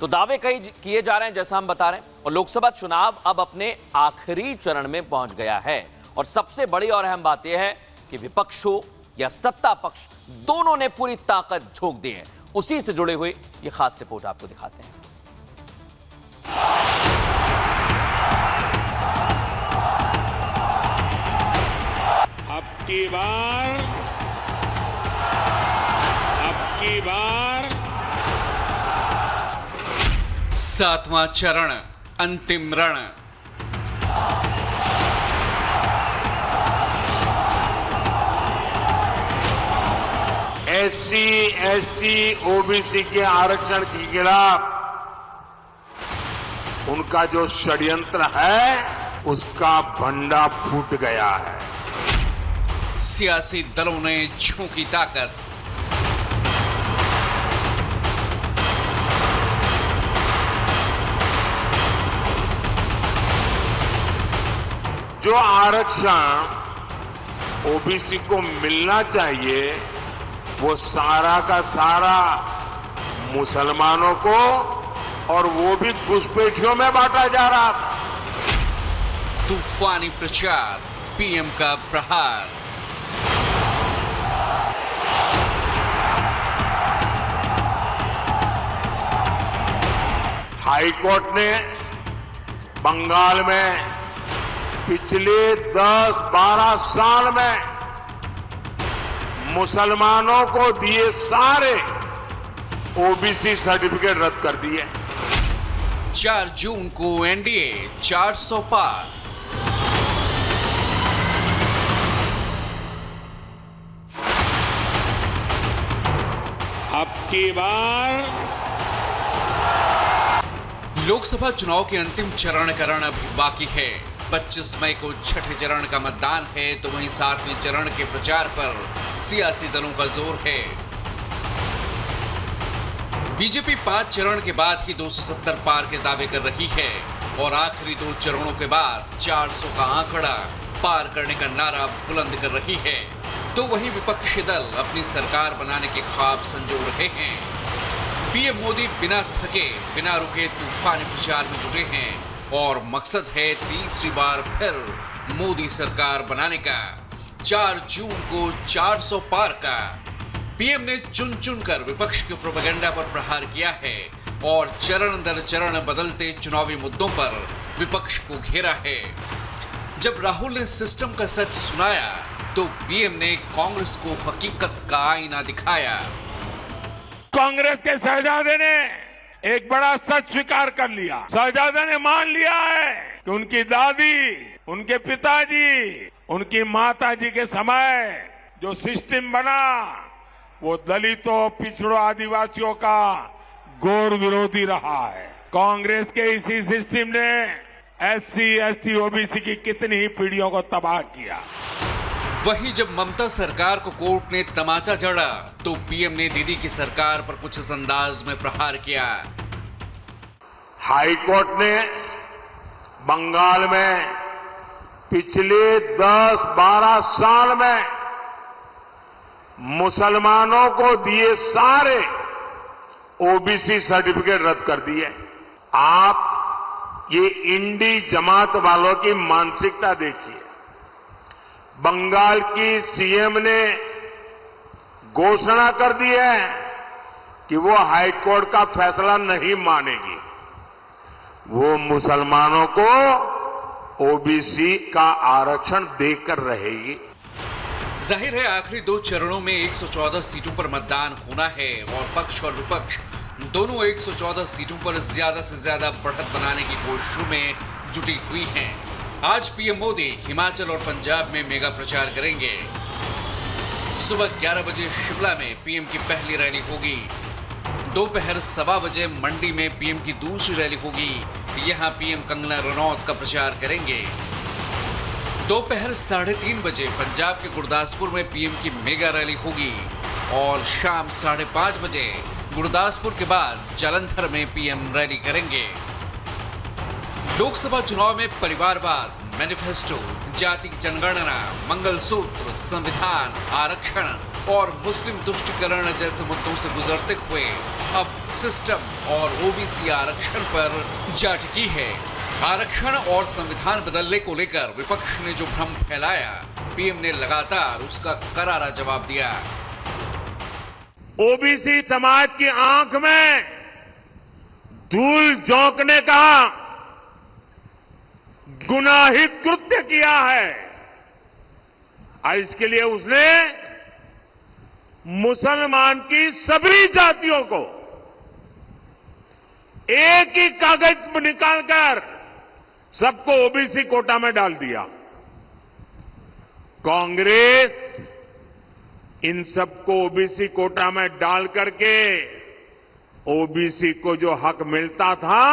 तो दावे किए जा रहे हैं जैसा हम बता रहे हैं, और लोकसभा चुनाव अब अपने आखिरी चरण में पहुंच गया है। और सबसे बड़ी और अहम बात यह है कि विपक्ष हो या सत्ता पक्ष, दोनों ने पूरी ताकत झोंक दी है। उसी से जुड़े हुए ये खास रिपोर्ट आपको दिखाते हैं। अब की बार 7वां चरण, अंतिम रण। SC, ST, OBC के आरक्षण के खिलाफ उनका जो षड्यंत्र है उसका भंडा फूट गया है। सियासी दलों ने झोंकी ताकत। जो आरक्षण ओबीसी को मिलना चाहिए वो सारा का सारा मुसलमानों को, और वो भी घुसपैठियों में बांटा जा रहा था। तूफानी प्रचार, पीएम का प्रहार। हाईकोर्ट ने बंगाल में पिछले 10-12 साल में मुसलमानों को दिए सारे ओबीसी सर्टिफिकेट रद्द कर दिए। 4 जून को एनडीए 400 पार। अब की बार लोकसभा चुनाव के अंतिम चरण अभी बाकी है। 25 मई को छठे चरण का मतदान है, तो वहीं 7वें चरण के प्रचार पर सियासी दलों का जोर है। बीजेपी 5 चरण के बाद ही 270 पार के दावे कर रही है और आखिरी 2 चरणों के बाद 400 का आंकड़ा पार करने का नारा बुलंद कर रही है। तो वहीं विपक्षी दल अपनी सरकार बनाने के ख्वाब संजो रहे हैं। पीएम मोदी बिना थके, बिना रुके तूफानी प्रचार में जुटे हैं और मकसद है तीसरी बार फिर मोदी सरकार बनाने का। 4 जून को 400 पार का। पीएम ने चुन चुनकर विपक्ष के प्रोपेगेंडा पर प्रहार किया है और चरण दर चरण बदलते चुनावी मुद्दों पर विपक्ष को घेरा है। जब राहुल ने सिस्टम का सच सुनाया तो पीएम ने कांग्रेस को हकीकत का आईना दिखाया। कांग्रेस के शहजादे ने एक बड़ा सच स्वीकार कर लिया। शहजादे ने मान लिया है कि उनकी दादी, उनके पिताजी, उनकी माताजी के समय जो सिस्टम बना वो दलितों, पिछड़ों, आदिवासियों का घोर विरोधी रहा है। कांग्रेस के इसी सिस्टम ने SC, ST, OBC की कितनी ही पीढ़ियों को तबाह किया। वहीं जब ममता सरकार को कोर्ट ने तमाचा जड़ा तो पीएम ने दीदी की सरकार पर कुछ इस अंदाज में प्रहार किया। हाईकोर्ट ने बंगाल में पिछले 10-12 साल में मुसलमानों को दिए सारे ओबीसी सर्टिफिकेट रद्द कर दिए। आप ये इंडी जमात वालों की मानसिकता देखिए। बंगाल की सीएम ने घोषणा कर दी है कि वो हाईकोर्ट का फैसला नहीं मानेगी। वो मुसलमानों को ओबीसी का आरक्षण देकर रहेगी। जाहिर है आखिरी 2 चरणों में 114 सीटों पर मतदान होना है और पक्ष और विपक्ष दोनों 114 सीटों पर ज्यादा से ज्यादा बढ़त बनाने की कोशिशों में जुटी हुई हैं। आज पीएम मोदी हिमाचल और पंजाब में मेगा प्रचार करेंगे। सुबह 11 बजे शिमला में पीएम की पहली रैली होगी। दोपहर 1:15 बजे मंडी में पीएम की दूसरी रैली होगी। यहां पीएम कंगना रनौत का प्रचार करेंगे। दोपहर 3:30 बजे पंजाब के गुरदासपुर में पीएम की मेगा रैली होगी और शाम 5:30 बजे गुरदासपुर के बाद जालंधर में पीएम रैली करेंगे। लोकसभा चुनाव में परिवारवाद, मैनिफेस्टो, जाति जनगणना, मंगलसूत्र, संविधान, आरक्षण और मुस्लिम तुष्टीकरण जैसे मुद्दों से गुजरते हुए अब सिस्टम और ओबीसी आरक्षण पर जा टिकी है। आरक्षण और संविधान बदलने को लेकर विपक्ष ने जो भ्रम फैलाया, पीएम ने लगातार उसका करारा जवाब दिया। ओबीसी समाज की आंख में धूल झोंकने का गुनाहित कृत्य किया है और इसके लिए उसने मुसलमान की सभी जातियों को एक ही कागज निकालकर सबको ओबीसी कोटा में डाल दिया। कांग्रेस इन सबको ओबीसी कोटा में डाल करके ओबीसी को जो हक मिलता था